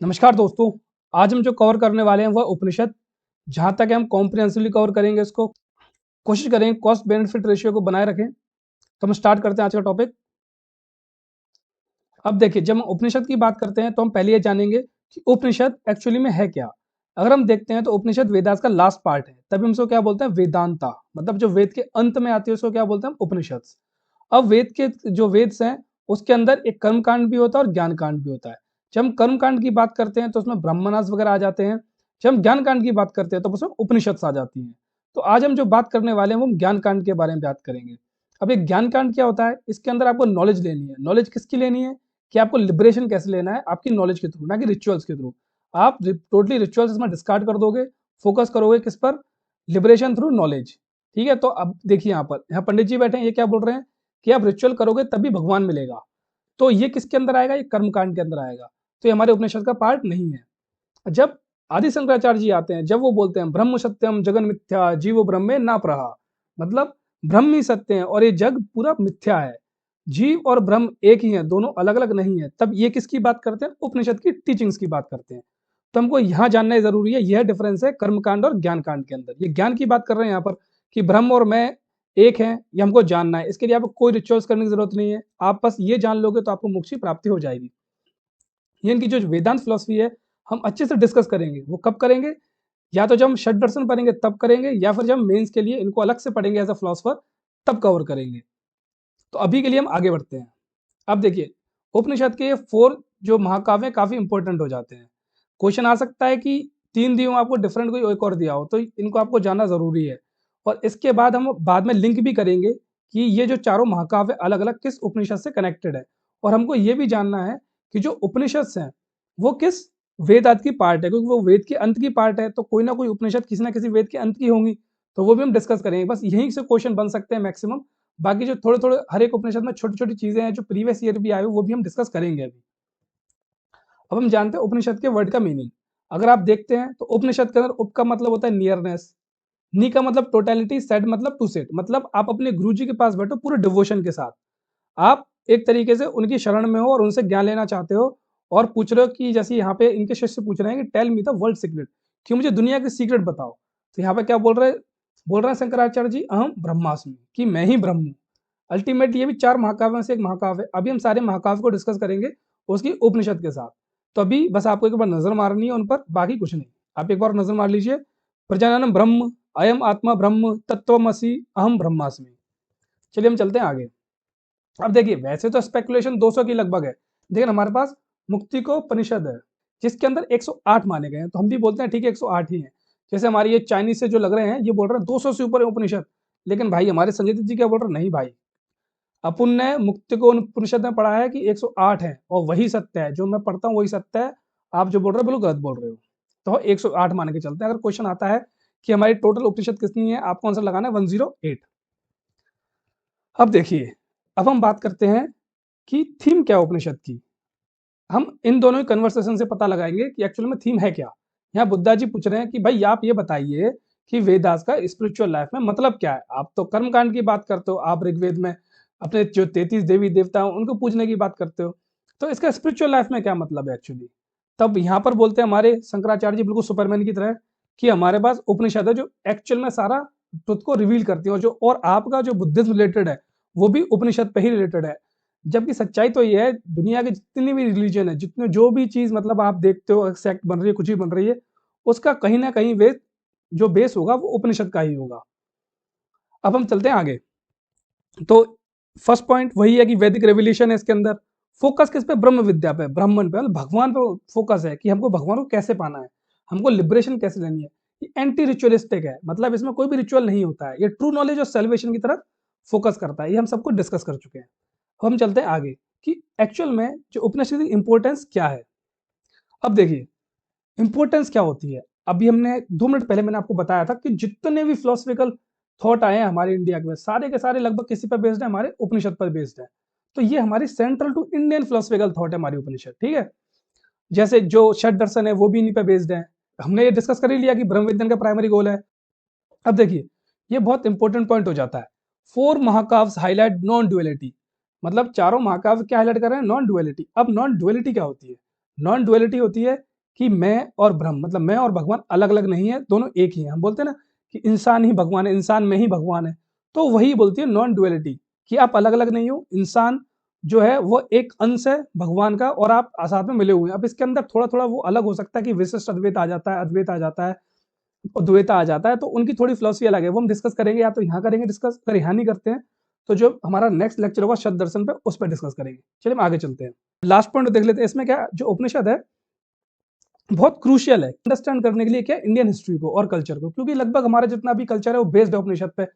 नमस्कार दोस्तों। आज हम जो कवर करने वाले हैं वह उपनिषद। जहाँ तक है हम कॉम्प्रिहेंसिवली कवर करेंगे इसको। कोशिश करेंगे कॉस्ट बेनिफिट रेशियो को बनाए रखें। तो हम स्टार्ट करते हैं आज का टॉपिक। अब देखिए, जब हम उपनिषद की बात करते हैं तो हम पहले ये जानेंगे कि उपनिषद एक्चुअली में है क्या। अगर हम देखते हैं तो उपनिषद वेदास का लास्ट पार्ट है, तभी हम उसको क्या बोलते हैं, वेदांता। मतलब जो वेद के अंत में आती है उसको क्या बोलते हैं, उपनिषद। अब वेद के जो वेद्स हैं उसके अंदर एक कर्म कांड भी होता है और ज्ञान कांड भी होता है। जब हम कर्म कांड की बात करते हैं तो उसमें ब्रह्मणास वगैरह आ जाते हैं। जब हम ज्ञान कांड की बात करते हैं तो उसमें उपनिषद आ जाती हैं। तो आज हम जो बात करने वाले हैं वो हम ज्ञान कांड के बारे में बात करेंगे। अब एक ज्ञान कांड क्या होता है, इसके अंदर आपको नॉलेज लेनी है। नॉलेज किसकी लेनी है, कि आपको लिबरेशन कैसे लेना है, आपकी नॉलेज के थ्रू, ना कि रिचुअल्स के थ्रू। आप टोटली रिचुअल्स इसमें डिस्कार्ड कर दोगे, फोकस करोगे किस पर, लिबरेशन थ्रू नॉलेज। ठीक है, तो अब देखिए यहाँ पंडित जी बैठे हैं, ये क्या बोल रहे हैं कि आप रिचुअल करोगे तभी भगवान मिलेगा। तो ये किसके अंदर आएगा, ये कर्मकांड के अंदर आएगा। तो ये हमारे उपनिषद का पार्ट नहीं है। जब आदि शंकराचार्य जी आते हैं, जब वो बोलते हैं ब्रह्म सत्यम जगन मिथ्या जीवो ब्रह्मे ना प्रहा, मतलब ब्रह्म ही सत्य है और ये जग पूरा मिथ्या है। जीव और ब्रह्म एक ही है, दोनों अलग अलग नहीं है। तब ये किसकी बात करते हैं, उपनिषद की टीचिंग्स की बात करते हैं। तो हमको यहाँ जानना जरूरी है, यह डिफरेंस है कर्मकांड और ज्ञान कांड के अंदर। ये ज्ञान की बात कर रहे हैं यहाँ पर कि ब्रह्म और मैं एक है, ये हमको जानना है। इसके लिए आपको कोई रिचुअल्स करने की जरूरत नहीं है, आप बस ये जान लोगे तो आपको मोक्ष की प्राप्ति हो जाएगी। ये इनकी जो वेदांत फिलोसफी है हम अच्छे से डिस्कस करेंगे। वो कब करेंगे, या तो जब हम षट दर्शन पढ़ेंगे तब करेंगे, या फिर जब हम मेंस के लिए इनको अलग से पढ़ेंगे एज अ फिलोसफर, तब कवर करेंगे। तो अभी के लिए हम आगे बढ़ते हैं। अब देखिए, उपनिषद के 4 जो महाकाव्य काफी इंपॉर्टेंट हो जाते हैं। क्वेश्चन आ सकता है कि 3 दिए हों आपको, डिफरेंट कोई एक और दिया हो, तो इनको आपको जानना जरूरी है। और इसके बाद हम बाद में लिंक भी करेंगे कि ये जो चारों महाकाव्य अलग अलग किस उपनिषद से कनेक्टेड है। और हमको ये भी जानना है कि जो उपनिषद हैं वो किस वेद आदि की पार्ट है, क्योंकि वो वेद के अंत की पार्ट है। तो कोई ना कोई उपनिषद किसी ना किसी वेद के अंत की होंगी। तो वो भी हम डिस्कस करेंगे। बस यहीं से क्वेश्चन बन सकते हैं मैक्सिमम। बाकी जो थोड़े थोड़े हर एक उपनिषद में छोटी छोटी चीजें हैं जो प्रीवियस ईयर भी आए वो भी हम डिस्कस करेंगे अभी। अब हम जानते हैं उपनिषद के वर्ड का मीनिंग। अगर आप देखते हैं तो उपनिषद के अंदर उप का मतलब होता है नियरनेस, नी का मतलब टोटलिटी, सेट मतलब टू सेट। मतलब आप अपने गुरु जी के पास बैठो पूरे डिवोशन के साथ। आप एक तरीके से उनकी शरण में हो और उनसे ज्ञान लेना चाहते हो। और पूछ रहे हो कि जैसे यहाँ पे इनके शिष्य पूछ रहे हैं कि tell me the world secret, कि मुझे दुनिया के सीक्रेट बताओ। तो यहाँ पे क्या बोल रहे हैं शंकराचार्य जी, अहम ब्रह्मास्मि, कि मैं ही ब्रह्म हूँ। अल्टीमेटली ये भी 4 महाकाव्यों से एक महाकाव्य है। अभी हम सारे महाकाव्य को डिस्कस करेंगे उसकी उपनिषद के साथ। तो अभी बस आपको एक बार नजर मारनी है उन पर, बाकी कुछ नहीं। आप एक बार नजर मार लीजिए। प्रजानन ब्रह्म, अयम आत्मा ब्रह्म, तत्वमसि, अहम ब्रह्मास्मि। चलिए हम चलते हैं आगे। अब देखिए, वैसे तो स्पेकुलेशन 200 की लगभग है, लेकिन हमारे पास मुक्ति को उपनिषद है जिसके अंदर 108 माने गए हैं। तो हम भी बोलते हैं ठीक है 108 ही है। जैसे हमारे ये चाइनीज से जो लग रहे हैं ये बोल रहे हैं 200 से ऊपर है उपनिषद। लेकिन भाई हमारे संजय दत्त जी क्या बोल रहे हैं, नहीं भाई, अपुन ने मुक्ति को उपनिषद में पढ़ा है कि 108 है और वही सत्य है। जो मैं पढ़ता हूँ वही सत्य है। आप जो बोल रहे हो बिल्कुल गलत बोल रहे हो। तो 108 मान के चलते हैं। अगर क्वेश्चन आता है कि हमारी टोटल उपनिषद कितनी है, आपको आंसर लगाना है 108। अब देखिए, अब हम बात करते हैं कि थीम क्या है उपनिषद की। हम इन दोनों ही कन्वर्सेशन से पता लगाएंगे कि एक्चुअल में थीम है क्या। यहाँ बुद्धा जी पूछ रहे हैं कि भाई आप ये बताइए कि वेदास का स्पिरिचुअल लाइफ में मतलब क्या है। आप तो कर्मकांड की बात करते हो, आप ऋग्वेद में अपने जो 33 देवी देवता हैं उनको पूजने की बात करते हो। तो इसका स्पिरिचुअल लाइफ में क्या मतलब है एक्चुअली। तब यहाँ पर बोलते हैं हमारे शंकराचार्य जी बिल्कुल सुपरमैन की तरह कि हमारे पास उपनिषद है जो एक्चुअल में सारा ट्रुथ को रिवील करती है। और जो और आपका जो बुद्धिज्म रिलेटेड है वो भी उपनिषद पे ही रिलेटेड है। जबकि सच्चाई तो ये है, दुनिया के जितनी भी रिलीजन है, जितने जो भी चीज मतलब आप देखते हो सेक्ट बन रही है, कुछ भी बन रही है, उसका कहीं ना कहीं वेद जो बेस होगा वो उपनिषद का ही होगा। अब हम चलते हैं आगे। तो फर्स्ट पॉइंट वही है कि वैदिक रेवल्यूशन है इसके अंदर। फोकस किस पे, ब्रह्म विद्या पे, ब्राह्मण पे, मतलब भगवान पे फोकस है कि हमको भगवान को कैसे पाना है, हमको लिबरेशन कैसे लेनी है। ये एंटी रिचुअलिस्टिक है, मतलब इसमें कोई भी रिचुअल नहीं होता है। ये ट्रू नॉलेज और सेलिब्रेशन की तरफ फोकस करता है। ये हम सबको डिस्कस कर चुके हैं। हम चलते हैं आगे कि एक्चुअल में जो उपनिषद की इंपॉर्टेंस क्या है। अब देखिए, इंपॉर्टेंस क्या होती है। अभी हमने 2 मिनट पहले मैंने आपको बताया था कि जितने भी फिलोसफिकल थॉट आए हैं हमारे इंडिया के सारे के सारे लगभग किसी पर बेस्ड है, हमारे उपनिषद पर बेस्ड है। तो ये हमारी central to Indian philosophical thought है हमारी उपनिषद, ठीक है। जैसे जो षट दर्शन है वो भी इन्हीं पर बेस्ड है। हमने ये डिस्कस कर ही लिया कि ब्रह्म विज्ञान का प्राइमरी गोल है। अब देखिए, ये बहुत इंपॉर्टेंट पॉइंट हो जाता है। 4 महाकाव्य हाईलाइट नॉन ड्युअलिटी, मतलब चारों महाकाव्य क्या हाईलाइट कर रहे हैं, नॉन ड्युअलिटी। अब नॉन ड्युअलिटी क्या होती है, नॉन ड्युअलिटी होती है कि मैं और ब्रह्म, मतलब मैं और भगवान अलग-अलग नहीं है, दोनों एक ही हैं। हम बोलते हैं ना कि इंसान ही भगवान है, इंसान में ही भगवान है। तो वही बोलती है नॉन डुअलिटी, कि आप अलग-अलग नहीं हो, इंसान जो है वो एक अंश है भगवान का और आप साथ में मिले हुए हैं। अब इसके अंदर थोड़ा-थोड़ा वो अलग हो सकता है कि विशिष्ट अद्वैत आ जाता है, अद्वैत आ जाता है, द्वैत आ जाता है, तो उनकी थोड़ी फिलॉसफी अलग है। वो हम डिस्कस करेंगे, या तो यहाँ करेंगे डिस्कस, अगर यहाँ नहीं करते हैं, तो जो हमारा नेक्स्ट लेक्चर होगा शब्द दर्शन पे, उस पे डिस्कस करेंगे। चलिए हम आगे चलते हैं। लास्ट पॉइंट देख लेते हैं। इसमें क्या जो उपनिषद है बहुत क्रूशियल है अंडरस्टैंड करने के लिए, क्या इंडियन हिस्ट्री को और कल्चर को, क्योंकि लगभग हमारा जितना भी कल्चर है वो बेस्ड है उपनिषद पे।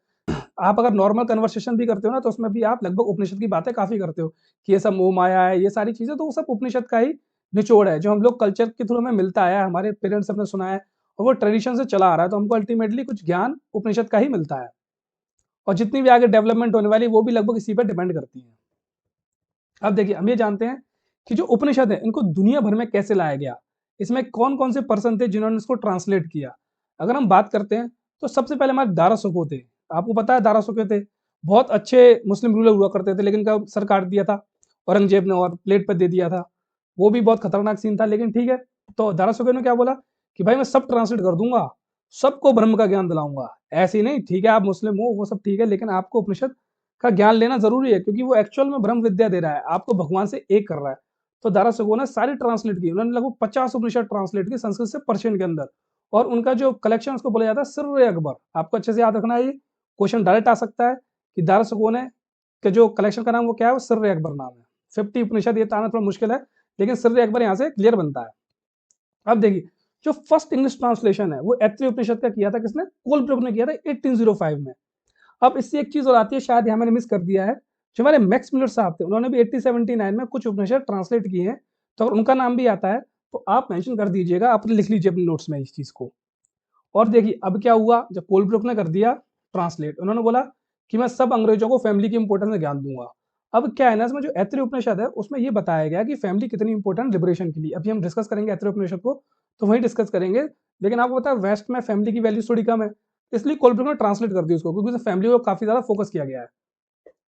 आप अगर नॉर्मल कन्वर्सेशन भी करते हो ना, तो उसमें भी आप लगभग उपनिषद की बातें काफी करते हो कि ये सब मोह माया है, ये सारी चीजें, तो वो सब उपनिषद का ही निचोड़ है, जो हम लोग कल्चर के थ्रू हमें मिलता आया है, हमारे पेरेंट्स हमने सुना है और वो ट्रेडिशन से चला आ रहा है, तो हमको अल्टीमेटली कुछ ज्ञान उपनिषद का ही मिलता है। और जितनी भी आगे डेवलपमेंट होने वाली वो भी लगभग इसी पर डिपेंड करती है। अब देखिए हम ये जानते हैं कि जो उपनिषद है इनको दुनिया भर में कैसे लाया गया, इसमें कौन कौन से पर्सन थे जिन्होंने इसको ट्रांसलेट किया। अगर हम बात करते हैं तो सबसे पहले हमारे दारा सुको थे। आपको पता है दारा सुको थे, बहुत अच्छे मुस्लिम रूलर हुआ करते थे, लेकिन का सर काट दिया था औरंगजेब ने और प्लेट पर दे दिया था। वो भी बहुत खतरनाक सीन था, लेकिन ठीक है। तो दारा सुको ने क्या बोला कि भाई मैं सब ट्रांसलेट कर दूंगा, सबको ब्रह्म का ज्ञान दिलाऊंगा। ऐसे ही नहीं, ठीक है आप मुस्लिम हो वो सब ठीक है, लेकिन आपको उपनिषद का ज्ञान लेना जरूरी है, क्योंकि वो एक्चुअल में ब्रह्म विद्या दे रहा है, आपको भगवान से एक कर रहा है। तो दारा सगो ने सारी ट्रांसलेट की, उन्होंने लगभग 50 उपनिषद ट्रांसलेट की संस्कृत से पर्शियन के अंदर। और उनका जो कलेक्शन उसको बोला जाता है सिर्र अकबर। आपको अच्छे से याद रखना है, ये क्वेश्चन डायरेक्ट आ सकता है कि दारा सगो ने के जो कलेक्शन का नाम वो क्या है, वो सिर्र अकबर नाम है। 50 उपनिषद ये आना थोड़ा मुश्किल है, लेकिन सिर्र अकबर यहाँ से क्लियर बनता है। अब देखिए जो फर्स्ट इंग्लिश ट्रांसलेशन है वो ऐत्रेय उपनिषद का किया था, किसने, कोलब्रुक ने किया था 1805 में। अब इससे एक चीज और आती है, शायद यहाँ मैंने मिस कर दिया है, जो हमारे मैक्स मिलर साहब थे उन्होंने भी 1879 में कुछ उपनिषद ट्रांसलेट किए हैं, तो अगर उनका नाम भी आता है तो आप मेंशन कर दीजिएगा, आप लिख लीजिए अपने नोट्स में इस चीज को। और देखिए अब क्या हुआ, जब कोलब्रुक ने कर दिया ट्रांसलेट, उन्होंने बोला कि मैं सब अंग्रेजों को फैमिली की इंपॉर्टेंस में ज्ञान दूंगा। अब क्या है ना, इसमें जो ऐत्रेय उपनिषद है उसमें ये बताया गया कि फैमिली कितनी इंपॉर्टेंट लिबरेशन के लिए। अभी हम डिस्कस करेंगे ऐत्रेय उपनिषद को, तो वहीं डिस्कस करेंगे। लेकिन आपको पता है वेस्ट में फैमिली की वैल्यू थोड़ी कम है, इसलिए कोलब्रुक ने ट्रांसलेट कर दी उसको, क्योंकि फैमिली को काफी ज्यादा फोकस किया गया है।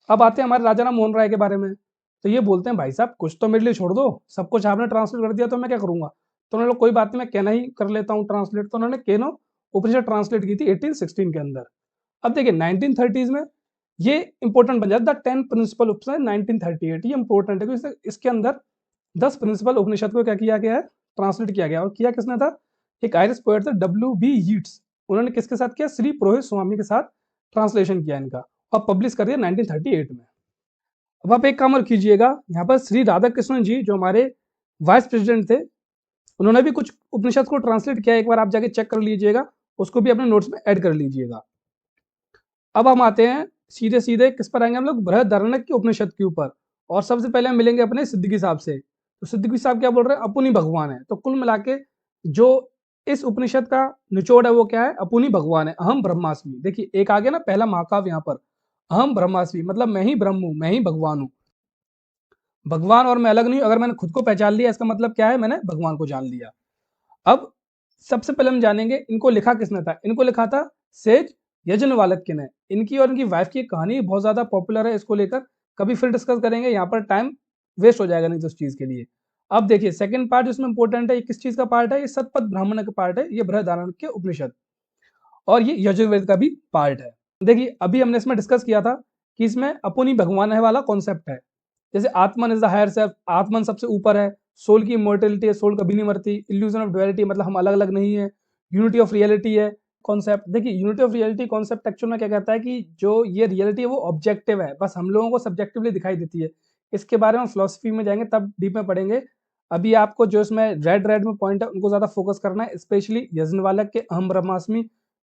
अब आते हैं हमारे राजा राम मोहन राय के बारे में। तो ये बोलते हैं भाई साहब कुछ तो मेरे लिए छोड़ दो, सब कुछ आपने ट्रांसलेट कर दिया तो मैं क्या करूंगा। तो उन्होंने कोई बात नहीं, मैं कहना ही कर लेता हूँ ट्रांसलेट। तो उन्होंने केनो उपनिषद ट्रांसलेट की थी 1816 के अंदर। अब देखिए 1930s में ये इंपॉर्टेंट बन जाता है, 10 प्रिंसिपल उपनिषद 1938। ये इंपॉर्टेंट है क्योंकि इसके अंदर 10 प्रिंसिपल उपनिषद को क्या किया गया है, ट्रांसलेट किया गया। और किया किसने था, एक आयरिश पोएट था W.B. यीट्स। उन्होंने किसके साथ किया, श्री पुरोहित स्वामी के साथ ट्रांसलेशन किया इनका, और पब्लिश कर दिया 1938 में। अब आप एक काम और कीजिएगा, यहाँ पर श्री राधा कृष्णन जी जो हमारे वाइस प्रेसिडेंट थे, उन्होंने भी कुछ उपनिषद को ट्रांसलेट किया, एक बार आप जाके चेक कर लीजिएगा, उसको भी अपने नोट्स में ऐड कर लीजिएगा। अब हम आते हैं सीधे सीधे किस पर आएंगे हम लोग, बृहदारण्यक के उपनिषद के ऊपर। और सबसे पहले हम मिलेंगे अपने सिद्दीकी साहब से। तो सिद्दीकी साहब क्या बोल रहे हैं, अपुनी भगवान है। तो कुल मिला के जो इस उपनिषद का निचोड़ है वो क्या है, अपुनी भगवान है, अहम ब्रह्मास्मि। देखिए एक आ गया ना पहला महाकाव्य यहाँ पर, अहम ब्रह्मास्मि, मतलब मैं ही ब्रह्म हूँ, मैं ही भगवान हूँ। भगवान और मैं अलग नहीं, अगर मैंने खुद को पहचान लिया इसका मतलब क्या है, मैंने भगवान को जान लिया। अब सबसे पहले हम जानेंगे इनको लिखा किसने था। इनको लिखा था सेज यजनवालक्य ने। इनकी और इनकी वाइफ की एक कहानी बहुत ज्यादा पॉपुलर है, इसको लेकर कभी फिर डिस्कस करेंगे, यहाँ पर टाइम वेस्ट हो जाएगा नहीं तो उस चीज के लिए। अब देखिए सेकंड पार्ट जिसमें इंपॉर्टेंट है, ये किस चीज का पार्ट है, ये सतपथ ब्राह्मण का पार्ट है, ये बृहदारण्यक उपनिषद, और ये यजुर्वेद का भी पार्ट है। देखिए अभी हमने इसमें डिस्कस किया था कि इसमें अपुनी भगवान है वाला कॉन्सेप्ट है। जैसे आत्मन इज द हायर सेल्फ, आत्मन सबसे ऊपर है, सोल की इमोर्टलिटी है, सोल कभी नहीं मरती, इल्यूजन ऑफ डुअलिटी मतलब हम अलग अलग नहीं है, यूनिटी ऑफ रियलिटी है कॉन्सेप्ट। देखिए unity of reality concept actual में क्या कहता है कि जो ये रियलिटी है वो ऑब्जेक्टिव है, बस हम लोगों को सब्जेक्टिवली दिखाई देती है। इसके बारे में फिलोसफी में जाएंगे तब डीप में पढ़ेंगे। अभी आपको जो इसमें रेड रेड में पॉइंट है उनको ज्यादा फोकस करना है, स्पेशली यज्ञवालक के अहम ब्रह्मास्मि।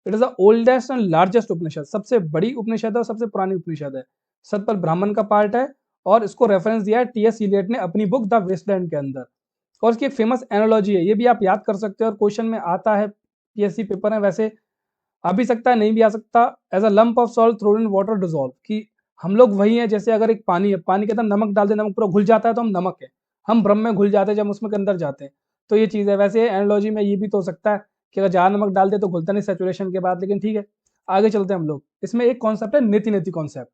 It is the oldest and largest Upanishad, सबसे बड़ी उपनिषद है और सबसे पुरानी उपनिषद है, सतपथ ब्राह्मण का पार्ट है। और इसको रेफरेंस दिया है टीएस इलियट ने अपनी बुक द वेस्टलैंड के अंदर। और इसकी एक फेमस एनालॉजी है, ये भी आप याद कर सकते हो और क्वेश्चन में आता है, पीएससी पेपर में वैसे आ भी सकता है नहीं भी आ सकता। As a lump of salt thrown in water dissolve, कि हम लोग वही है जैसे अगर एक पानी है, पानी के अंदर नमक डाल दे, नमक पूरा घुल जाता है तो हम नमक है, हम ब्रह्म में घुल जाते हैं जब उसमें के अंदर जाते हैं। तो ये चीज़ है। वैसे एनालॉजी में ये भी तो हो सकता है कि अगर ज़्यादा नमक डाल दे तो घुलता नहीं सेचुरेशन के बाद, लेकिन ठीक है आगे चलते हैं हम लोग। इसमें एक कॉन्सेप्ट है नेति नेति कॉन्सेप्ट।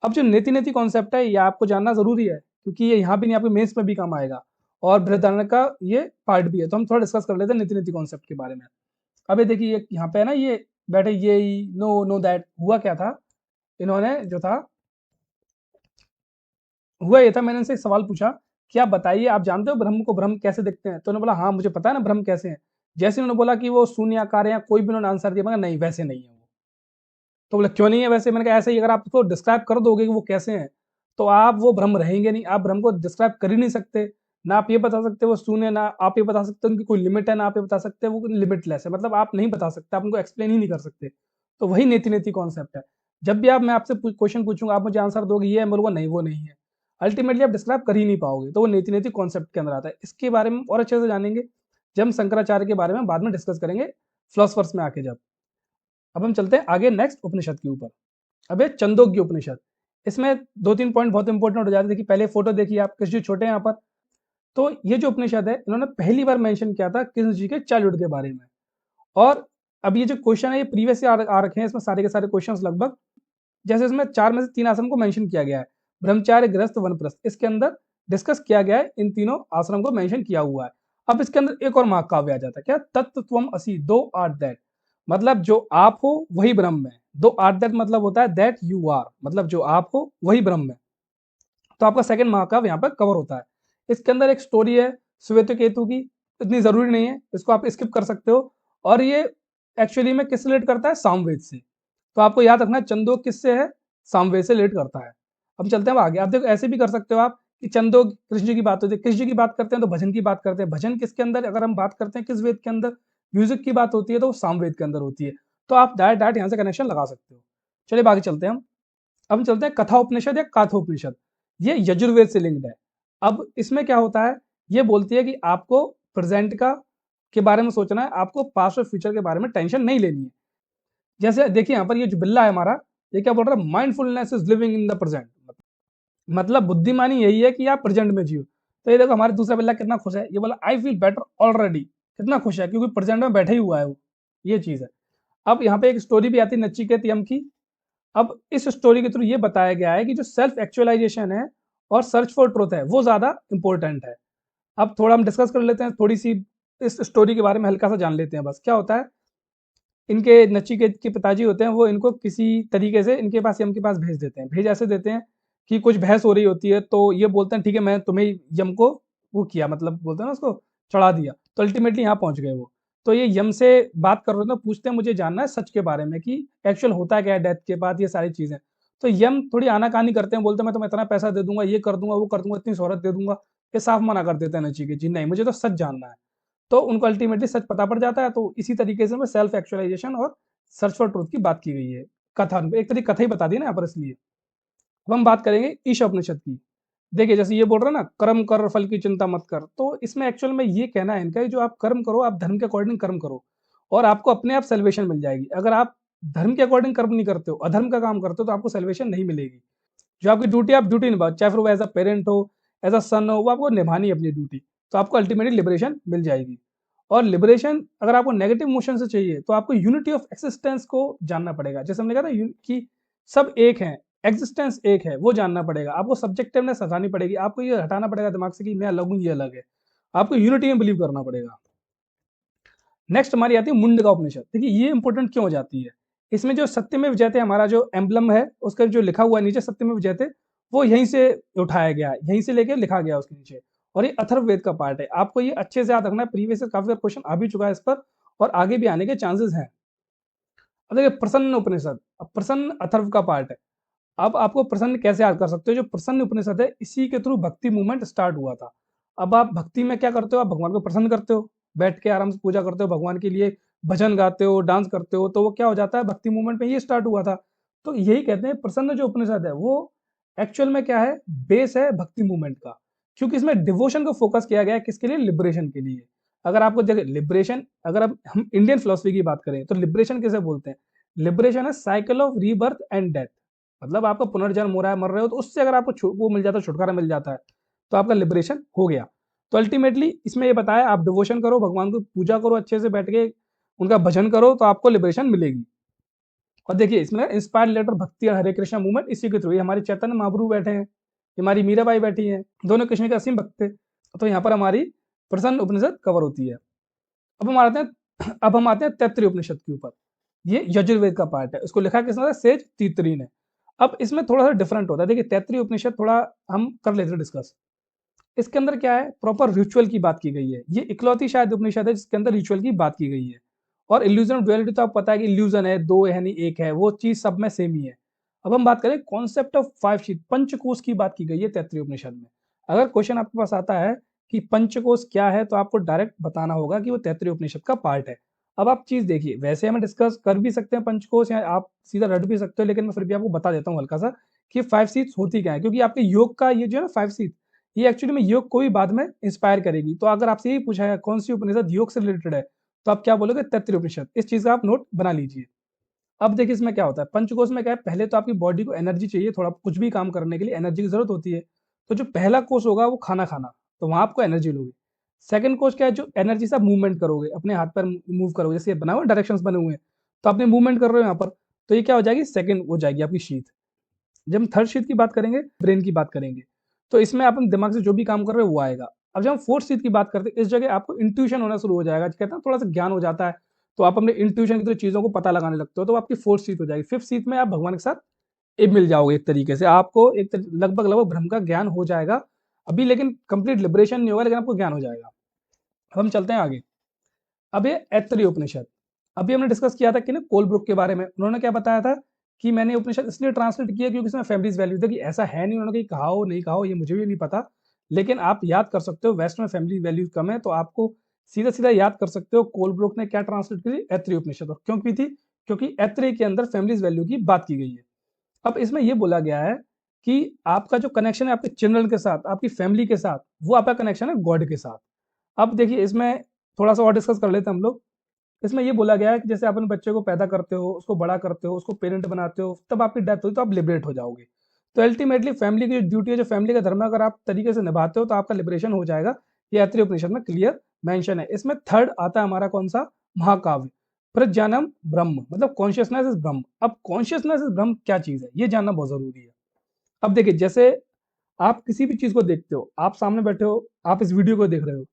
अब जो नेति नेति कॉन्सेप्ट है ये आपको जानना जरूरी है, क्योंकि ये यहाँ भी नहीं आपके मेंस में भी काम आएगा। और बृहदारण्य का ये पार्ट भी है। तो हम थोड़ा डिस्कस कर लेते हैं नीति नीति कॉन्सेप्ट के बारे में। अब ये देखिए यहाँ पे है ना, ये बैठे ये नो नो दैट, हुआ क्या था, इन्होंने जो था हुआ ये था, मैंने इनसे एक सवाल पूछा कि आप बताइए आप जानते हो ब्रह्म को, ब्रह्म कैसे दिखते हैं? तो उन्होंने बोला हाँ मुझे पता है ना ब्रह्म कैसे हैं। जैसे उन्होंने बोला कि वो शून्याकार है या कोई भी उन्होंने आंसर दिया, मगर नहीं वैसे नहीं है वो। तो बोले क्यों नहीं है वैसे? मैंने कहा ऐसे ही, अगर आप उसको डिस्क्राइब कर दोगे कि वो कैसे हैं तो आप वो ब्रह्म रहेंगे नहीं, आप ब्रह्म को डिस्क्राइब कर ही नहीं सकते। ना आप ये बता सकते वो शून्य, ना आप ये बता सकते उनकी कोई लिमिट है, ना आप ये बता सकते वो लिमिटलेस है। मतलब आप नहीं बता सकते, आप उनको एक्सप्लेन ही नहीं कर सकते। तो वही नीति नीति कॉन्सेप्ट है। जब भी आप मैं आपसे क्वेश्चन पूछूंगा आप मुझे आंसर दोगे ये है, बोलूंगा नहीं वो नहीं है, अल्टीमेटली आप डिस्क्राइब कर ही नहीं पाओगे। तो वो नीति नीति कॉन्सेप्ट के अंदर आता है। इसके बारे में और अच्छे से जानेंगे जब हम शंकराचार्य के बारे में बाद में डिस्कस करेंगे फिलोसफर्स में आके। जब अब हम चलते हैं आगे नेक्स्ट उपनिषद के ऊपर। अब ये छंदोग्य उपनिषद, इसमें दो तीन पॉइंट बहुत इंपॉर्टेंट हो जाते हैं। देखिए पहले फोटो देखिए आप, कृष्ण जी छोटे हैं यहाँ पर। तो ये जो उपनिषद है इन्होंने पहली बार मेंशन किया था कृष्ण जी के चाइल्डहुड के बारे में। और अब ये जो क्वेश्चन है ये प्रीवियस से आ रखे हैं, इसमें सारे के सारे क्वेश्चन लगभग, जैसे इसमें 4 में से 3 आश्रम को मेंशन किया गया है, ब्रह्मचार्य गृहस्थ वानप्रस्थ, इसके अंदर डिस्कस किया गया है, इन तीनों आश्रम को मेंशन किया हुआ है। अब इसके अंदर एक और महाकाव्य आ जाता है, क्या? तत्त्वम असि, दो आर दैट, मतलब जो आप हो वही ब्रह्म है। दो आर दैट मतलब होता है दैट यू आर, मतलब जो आप हो वही ब्रह्म है। तो आपका सेकंड महाकाव्य यहाँ पर कवर होता है। इसके अंदर एक स्टोरी है श्वेत केतु की, इतनी जरूरी नहीं है, इसको आप स्किप कर सकते हो। और ये एक्चुअली में किस रिलेट करता है? सामवेद से। तो आपको याद रखना है चंदोग किससे है? सामवेद से रिलेट करता है। अब चलते हैं आगे। आप देखो ऐसे भी कर सकते हो आप कि चंदोग कृष्ण जी की बात होती है, कृष्ण जी की बात करते हैं तो भजन की बात करते हैं। भजन किसके अंदर, अगर हम बात करते हैं किस वेद के अंदर म्यूजिक की बात होती है तो वो सामवेद के अंदर होती है। तो आप डायरेक्ट डायरेक्ट यहाँ से कनेक्शन लगा सकते हो। चलिए आगे चलते हैं हम। अब चलते हैं कथा उपनिषद या काथोपनिषद। ये यजुर्वेद से लिंक्ड है। अब इसमें क्या होता है, ये बोलती है कि आपको प्रेजेंट का के बारे में सोचना है, आपको पास्ट और फ्यूचर के बारे में टेंशन नहीं लेनी है। जैसे देखिए यहाँ पर ये जो बिल्ला है हमारा, ये क्या बोल रहा है? Mindfulness is living in the present, मतलब बुद्धिमानी यही है कि आप प्रेजेंट में जियो। तो ये देखो हमारे दूसरा बिल्ला कितना खुश है, ये बोला आई फील बेटर ऑलरेडी, कितना खुश है क्योंकि प्रेजेंट में बैठा ही हुआ है वो। ये चीज है। अब यहाँ पे एक स्टोरी भी आती है नचिकेत यम की। अब इस स्टोरी के थ्रू ये बताया गया है कि जो सेल्फ एक्चुअलाइजेशन है और सर्च फॉर ट्रूथ है वो ज्यादा इंपॉर्टेंट है। अब थोड़ा हम डिस्कस कर लेते हैं, थोड़ी सी इस स्टोरी के बारे में हल्का सा जान लेते हैं बस। क्या होता है, इनके नचिकेत के पिताजी होते हैं वो इनको किसी तरीके से इनके पास यम के पास भेज देते हैं। भेज ऐसे देते हैं कि कुछ बहस हो रही होती है तो ये बोलते हैं ठीक है मैं तुम्हें यम को वो किया, मतलब बोलते हैं ना उसको चढ़ा दिया। तो अल्टीमेटली यहाँ पहुंच गए वो। तो ये यम से बात कर रहे थे, पूछते हैं मुझे जानना है सच के बारे में कि एक्चुअल होता क्या है डेथ के बाद, ये सारी चीजें। तो यम थोड़ी आनाकानी करते हैं, बोलते हैं मैं तुम्हें इतना पैसा दे दूंगा, ये कर दूंगा वो कर दूंगा, इतनी शोहरत दे दूंगा। ये साफ मना कर देते हैं नचिकेत जी, नहीं मुझे तो सच जानना है। तो उनको अल्टीमेटली सच पता पड़ जाता है। तो इसी तरीके से सेल्फ एक्चुअलाइजेशन और सर्च फॉर ट्रूथ की बात की गई है। कथा एक तरीके कथा ही बता दी ना यहाँ पर, इसलिए अब हम बात करेंगे ईश उपनिषद की। देखिए जैसे ये बोल रहा है ना कर्म कर फल की चिंता मत कर, तो इसमें एक्चुअल में ये कहना है इनका जो आप कर्म करो, आप धर्म के अकॉर्डिंग कर्म करो और आपको अपने आप सेल्वेशन मिल जाएगी। अगर आप धर्म के अकॉर्डिंग कर्म नहीं करते हो, अधर्म का काम करते हो, तो आपको सेल्वेशन नहीं मिलेगी। जो आपकी ड्यूटी आप ड्यूटी निभाओ, चाहे फिर वो एज अ पेरेंट हो एज अ सन हो, वो आपको निभानी है अपनी ड्यूटी। तो आपको अल्टीमेटली लिबरेशन मिल जाएगी। और लिबरेशन अगर आपको नेगेटिव मोशन से चाहिए तो आपको यूनिटी ऑफ एक्सिस्टेंस को जानना पड़ेगा। जैसे हमने कहा था कि सब एक है, एग्जिस्टेंस एक है, वो जानना पड़ेगा। आपको सब्जेक्टिवनेस हटानी पड़ेगी, आपको ये हटाना पड़ेगा दिमाग से कि मैं अलग हूँ ये अलग है। आपको यूनिटी में बिलीव करना पड़ेगा। नेक्स्ट हमारी आती है मुंडका उपनिषद। देखिए ये इंपॉर्टेंट क्यों हो जाती है, इसमें जो सत्यमेव जयते हमारा जो एम्बलम है उसका जो लिखा हुआ है नीचे सत्यमेव जयते, वो यहीं से उठाया गया है, यहीं से लेके लिखा गया उसके नीचे। और ये अथर्ववेद का पार्ट है, आपको ये अच्छे से याद रखना है, प्रीवियस काफी बार क्वेश्चन आ भी चुका है इस पर और आगे भी आने के चांसेस हैं। अब देखिए प्रसन्न उपनिषद, अब प्रसन्न अथर्व का पार्ट है। अब आपको प्रसन्न कैसे याद कर सकते हो, जो प्रसन्न उपनिषद है इसी के थ्रू भक्ति मूवमेंट स्टार्ट हुआ था। अब आप भक्ति में क्या करते हो, आप भगवान को प्रसन्न करते हो, बैठ के आराम से पूजा करते हो भगवान के लिए, भजन गाते हो, डांस करते हो, तो वो क्या हो जाता है, भक्ति मूवमेंट में ये स्टार्ट हुआ था। तो यही कहते हैं प्रसन्न जो उपनिषद है वो एक्चुअल में क्या है, बेस है भक्ति मूवमेंट का। क्योंकि इसमें डिवोशन को फोकस किया गया है, किसके लिए, लिबरेशन के लिए। अगर आपको देखे लिबरेशन, अगर अब हम इंडियन फिलोसफी की बात करें तो लिबरेशन किसे बोलते हैं, लिबरेशन है cycle of rebirth and death. मतलब आपका पुनर्जन्म हो रहा है, मर रहे हो, तो उससे अगर आपको वो मिल जाता है, छुटकारा मिल जाता है, तो आपका लिबरेशन हो गया। तो अल्टीमेटली इसमें ये बताया आप डिवोशन करो, भगवान को पूजा करो, अच्छे से बैठ के उनका भजन करो, तो आपको लिबरेशन मिलेगी। और देखिए इसमें इंस्पायर लेटर भक्ति और हरे कृष्णा मूवमेंट इसी के थ्रू, ये हमारे चैतन्य महाप्रभु बैठे हैं, हमारी मीराबाई बैठी हैं, दोनों कृष्ण के असीम भक्त थे। तो यहाँ पर हमारी प्रश्न उपनिषद कवर होती है। अब हम आते हैं तैत्तिरीय उपनिषद के ऊपर। ये यजुर्वेद का पार्ट है, इसको लिखा किसने था? सेज तीतरी ने। अब इसमें थोड़ा सा डिफरेंट होता है। देखिए तैत्तिरीय उपनिषद थोड़ा हम कर लेते हैं डिस्कस। इसके अंदर क्या है, प्रॉपर रिचुअल की बात की गई है। ये इकलौती शायद उपनिषद है जिसके अंदर रिचुअल की बात की गई है। और इल्यूजन ऑफ डुअलिटी तो आपको पता है कि इल्यूजन है, दो है नहीं एक है, वो चीज सब में सेम ही है। अब हम बात करें कॉन्सेप्ट ऑफ फाइव शीट, पंचकोश की बात की गई है तैत्तिरीय उपनिषद में। अगर क्वेश्चन आपके पास आता है कि पंचकोश क्या है, तो आपको डायरेक्ट बताना होगा कि वो तैत्तिरीय उपनिषद का पार्ट है। अब आप चीज देखिए, वैसे हमें डिस्कस कर भी सकते हैं पंचकोश, या आप सीधा रट भी सकते हो, लेकिन मैं फिर भी आपको बता देता हूँ हल्का सा कि फाइव सीट्स होती क्या है। क्योंकि आपके योग का ये जो है ना फाइव सीट, ये एक्चुअली में योग को भी बाद में इंस्पायर करेगी। तो अगर आपसे यही पूछा है कौन सी उपनिषद योग से रिलेटेड है, तो आप क्या बोलोगे? तैत्तिरीय उपनिषद। इस चीज का आप नोट बना लीजिए। अब देखिए इसमें क्या होता है, पंचकोश में क्या है, पहले तो आपकी बॉडी को एनर्जी चाहिए, थोड़ा कुछ भी काम करने के लिए एनर्जी की जरूरत होती है। तो जो पहला कोष होगा वो खाना खाना, तो वहां आपको एनर्जी लोगे। सेकंड कोष क्या है, जो एनर्जी से आप मूवमेंट करोगे, अपने हाथ पर मूव करोगे, जैसे बना हुआ डायरेक्शंस बने हुए हैं, तो आपने मूवमेंट कर रहे हो यहाँ पर, तो ये क्या हो जाएगी? सेकंड हो जाएगी आपकी शीत। जब हम थर्ड शीट की बात करेंगे, ब्रेन की बात करेंगे, तो इसमें आप अपने दिमाग से जो भी काम कर रहे हो वो आएगा। अब जब हम फोर्थ शीट की बात करते हैं, इस जगह आपको इंट्यूशन होना शुरू हो जाएगा, कहते हैं थोड़ा सा ज्ञान हो जाता है, तो आप अपने इंट्यूशन की तरह चीजों को पता लगाने लगते हो, तो आपकी फोर्थ शीट हो जाएगी। फिफ्थ शीट में आप भगवान के साथ एक मिल जाओगे, एक तरीके से आपको लगभग लगभग ब्रह्म का ज्ञान हो जाएगा। अभी लेकिन कंप्लीट लिबरेशन नहीं होगा, लेकिन आपको ज्ञान हो जाएगा। अब हम चलते हैं आगे। अब ये ऐतरेय उपनिषद, अभी हमने डिस्कस किया था कि ना कोलब्रुक के बारे में, उन्होंने क्या बताया था कि मैंने उपनिषद इसलिए ट्रांसलेट किया क्योंकि इसमें फैमिलीज वैल्यू था। कि ऐसा है नहीं, उन्होंने कहीं कहा हो नहीं कहा हो ये मुझे भी नहीं पता, लेकिन आप याद कर सकते हो वेस्ट में फैमिली वैल्यूज कम है, तो आपको सीधा सीधा याद कर सकते हो कोलब्रुक ने क्या ट्रांसलेट की थी, ऐतरेय उपनिषद। और क्यों की थी? क्योंकि ऐतरेय के अंदर फैमिलीज वैल्यू की बात की गई है। अब इसमें यह बोला गया है कि आपका जो कनेक्शन है आपके चिल्ड्रन के साथ, आपकी फैमिली के साथ, वो आपका कनेक्शन है गॉड के साथ। अब देखिए इसमें थोड़ा सा और डिस्कस कर लेते हैं हम लोग। इसमें ये बोला गया है कि जैसे आप अपने बच्चे को पैदा करते हो, उसको बड़ा करते हो, उसको पेरेंट बनाते हो, तब आपकी डेथ हुई तो आप लिबरेट हो जाओगे। तो अल्टीमेटली फैमिली की जो ड्यूटी है, जो फैमिली का धर्म है, अगर आप तरीके से निभाते हो तो आपका लिबरेशन हो जाएगा। ये ऐतरेय उपनिषद में क्लियर मेंशन है। इसमें थर्ड आता है हमारा कौन सा? महाकाव्य प्रज्ञानम ब्रह्म, मतलब कॉन्शियसनेस इज ब्रह्म। अब कॉन्शियसनेस इज ब्रह्म क्या चीज है, ये जानना बहुत जरूरी है। अब देखिए जैसे आप किसी भी चीज को देखते हो, आप सामने बैठे हो, आप इस वीडियो को देख रहे हो,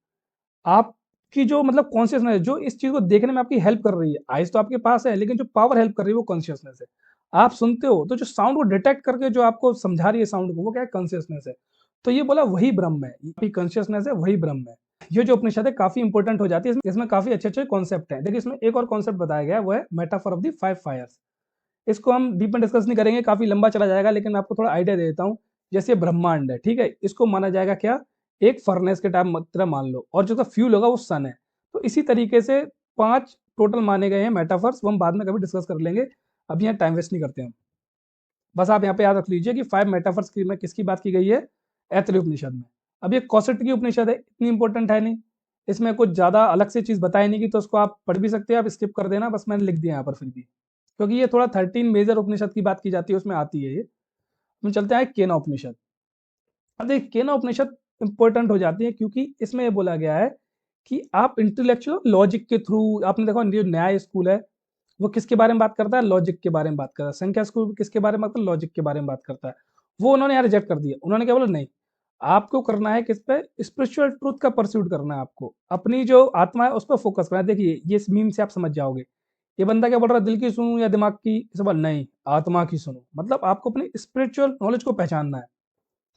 आपकी जो मतलब कॉन्शियसनेस है जो इस चीज को देखने में आपकी हेल्प कर रही है, आइज तो आपके पास है, लेकिन जो पावर हेल्प कर रही है वो कॉन्शियसनेस है। आप सुनते हो तो जो साउंड को डिटेक्ट करके जो आपको समझा रही है साउंड को, वो क्या है? कॉन्शियसनेस है। तो ये बोला वही ब्रह्म है, ये कॉन्शियसनेस है वही ब्रह्म है। ये जो उपनिषद है काफी इंपॉर्टेंट हो जाती है, इसमें काफी अच्छे अच्छे कॉन्सेप्ट हैं। देखिए इसमें एक और कॉन्सेप्ट बताया गया है, वो है metaphor of the five fires. इसको हम डीप में डिस्कस नहीं करेंगे, काफी लंबा चला जाएगा, लेकिन मैं आपको थोड़ा आइडिया दे देता हूँ। जैसे ब्रह्मांड है, ठीक है, इसको माना जाएगा क्या? एक फर्नेस के टाइप तरह मान लो, और जो फ्यूल होगा वो सन है। तो इसी तरीके से पांच टोटल माने गए हैं मेटाफर्स, वो हम बाद में कभी डिस्कस कर लेंगे। अभी यहाँ टाइम वेस्ट नहीं करते हम। बस आप यहाँ पे याद रख लीजिए कि फाइव मेटाफर्स की में किसकी बात की गई है? ऐतरेय उपनिषद में। अब ये कौशिक की उपनिषद है, इतनी इंपॉर्टेंट है नहीं, इसमें कुछ ज्यादा अलग से चीज बताई नहीं की, तो उसको आप पढ़ भी सकते हैं, आप स्किप कर देना, बस मैंने लिख दिया यहाँ पर फिर भी, क्योंकि ये थोड़ा 13 मेजर उपनिषद की बात की जाती है, उसमें आती है ये। हम चलते हैं केना उपनिषद। अब देखिए केना उपनिषद इंपॉर्टेंट हो जाती है क्योंकि इसमें ये बोला गया है कि आप इंटेलेक्चुअल लॉजिक के थ्रू, आपने देखा जो न्याय स्कूल है वो किसके बारे में बात करता है? लॉजिक के बारे में बात करता है। संख्या स्कूल किसके बारे में बात करता है? लॉजिक के बारे में बात करता है। वो उन्होंने यहाँ रिजेक्ट कर दिया। उन्होंने क्या बोला? नहीं, आपको करना है किस पे? स्पिरिचुअल ट्रूथ का परस्यूट करना है, आपको अपनी जो आत्मा है उस पर फोकस करना है। देखिए ये इस मीम से आप समझ जाओगे, ये बंदा क्या बोल रहा है? दिल की सुनूं या दिमाग की? इस बार नहीं, आत्मा की सुनो, मतलब आपको अपनी स्पिरिचुअल नॉलेज को पहचानना है।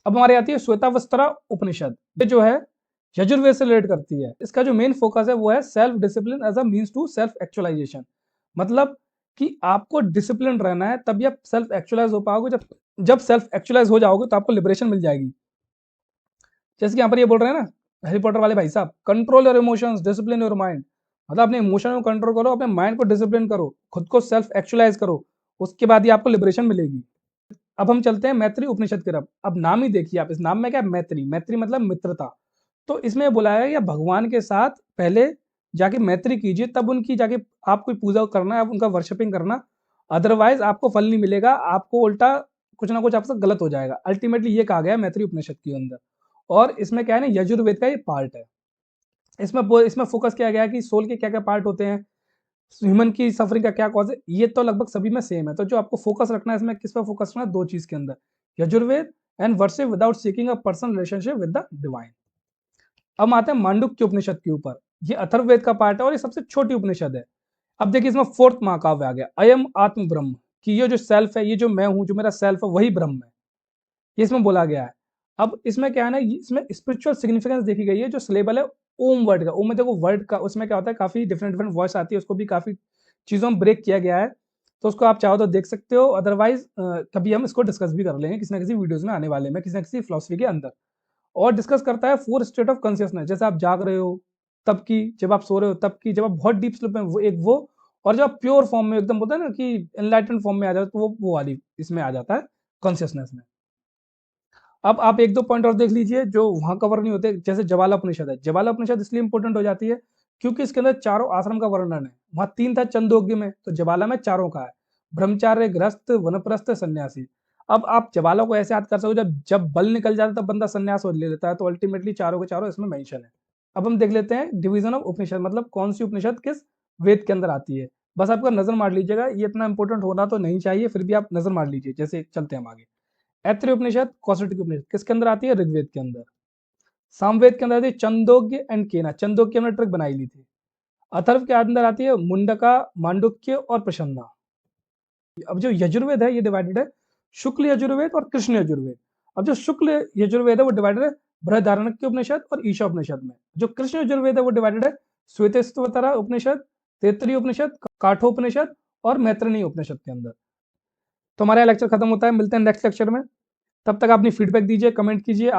अब हमारी आती है श्वेतावस्त्रा उपनिषद। ये जो है यजुर्वेद से रिलेट करती है। इसका जो मेन फोकस है वो है self discipline as a means to self actualisation. मतलब कि आपको डिसिप्लिन रहना है, तभी आप सेल्फ एक्चुअलाइज हो पाओगे। जब जब सेल्फ एक्चुअलाइज हो जाओगे तो आपको लिबरेशन मिल जाएगी। जैसे कि यहाँ पर ये बोल रहे हैं ना हैरी पॉटर वाले भाई साहब, control your emotions, discipline your mind. मतलब अपने इमोशन को कंट्रोल करो, अपने माइंड को डिसिप्लिन करो, खुद को सेल्फ एक्चुअलाइज करो, उसके बाद ही आपको लिबरेशन मिलेगी। अब हम चलते हैं मैत्री उपनिषद की तरफ। अब नाम ही देखिए आप, इस नाम में क्या है? मैत्री। मैत्री मतलब मित्रता। तो इसमें बुलाया है या भगवान के साथ पहले जाके मैत्री कीजिए, तब उनकी जाके आप कोई पूजा करना है, आप उनका वर्शिपिंग करना, अदरवाइज आपको फल नहीं मिलेगा, आपको उल्टा कुछ ना कुछ आपसे गलत हो जाएगा। अल्टीमेटली ये कहा गया है मैत्री उपनिषद के अंदर। और इसमें क्या है ना, यजुर्वेद का ये पार्ट है। इसमें फोकस किया गया है कि सोल के क्या क्या पार्ट होते हैं, ह्यूमन की सफरिंग का क्या कॉज है, ये तो लगभग सभी में सेम है। तो जो आपको फोकस रखना है इसमें, किस पर फोकस रखना है? दो चीज के अंदर, Yajurveda and worship without seeking a personal relationship with the divine. अब हम आते हैं मांडुक्य उपनिषद के ऊपर। ये अथर्ववेद का पार्ट है और ये सबसे छोटी उपनिषद है। अब देखिए इसमें फोर्थ महाकाव्य आ गया, अयम आत्म ब्रह्म, कि ये जो सेल्फ है, ये जो मैं हूं, जो मेरा सेल्फ है, वही ब्रह्म है, ये इसमें बोला गया है। अब इसमें क्या है ना, इसमें स्पिरिचुअल सिग्निफिकेंस देखी गई है। जो सिलेबल है ओम वर्ड का, ओम में देखो वर्ड का उसमें क्या होता है, काफी डिफरेंट डिफरेंट वॉइस आती है, उसको भी काफी चीजों में ब्रेक किया गया है। तो उसको आप चाहो तो देख सकते हो, अदरवाइज कभी हम इसको डिस्कस भी कर लेंगे किसी ना किसी वीडियोज में आने वाले में, किसी ना किसी फिलोसफी के अंदर। और डिस्कस करता है फोर स्टेट ऑफ कॉन्शियसनेस, जैसे आप जाग रहे हो तब की, जब आप सो रहे हो तब की, जब आप बहुत डीप स्लीप में वो एक वो, और जब आप प्योर फॉर्म में एकदम बोलते हैं ना कि एनलाइटेंड फॉर्म में आ जाओ, तो वो वाली इसमें आ जाता है कॉन्शियसनेस में। अब आप एक दो पॉइंट और देख लीजिए जो वहां कवर नहीं होते, जैसे ज्वाला उपनिषद है। ज्वाला उपनिषद इसलिए इंपॉर्टेंट हो जाती है क्योंकि इसके अंदर चारों आश्रम का वर्णन है। वहां तीन था चंदोग्य में, तो ज्वाला में चारों का है, ब्रह्मचार्य, गृहस्थ, वनप्रस्थ, सन्यासी। अब आप ज्वाला को ऐसे याद कर सकते हो, जब जब बल निकल जाता है तब बंदा संन्यास ले लेता है, तो अल्टीमेटली चारों के चारों इसमें मेंशन है। अब हम देख लेते हैं डिवीजन ऑफ उपनिषद, मतलब कौन सी उपनिषद किस वेद के अंदर आती है। बस आपका नजर मार लीजिएगा, ये इतना इंपॉर्टेंट होना तो नहीं चाहिए, फिर भी आप नजर मार लीजिए। जैसे चलते हैं हम आगे। ऐत्रेय उपनिषद, कौशिक उपनिषद किसके अंदर आती है, ऋग्वेद के अंदर। सामवेद के अंदर आती है चंदोग्य एंड केना, चंदोग्य हमने ट्रिक बनाई ली थी। अथर्व के अंदर आती है मुंडका, मांडुक्य और प्रसन्ना। अब जो यजुर्वेद है ये डिवाइडेड है शुक्ल यजुर्वेद और कृष्ण यजुर्वेद। अब जो शुक्ल यजुर्वेद है वो डिवाइडेड है बृहदारण्यक उपनिषद और ईशा उपनिषद में। जो कृष्ण यजुर्वेद है वो डिवाइडेड है श्वेतस्वतरा उपनिषद, तैत्तरीय उपनिषद, काठोपनिषद और मैत्रेयी उपनिषद के अंदर। तो हमारा लेक्चर खत्म होता है, मिलते हैं नेक्स्ट लेक्चर में। तब तक अपनी फीडबैक दीजिए, कमेंट कीजिए।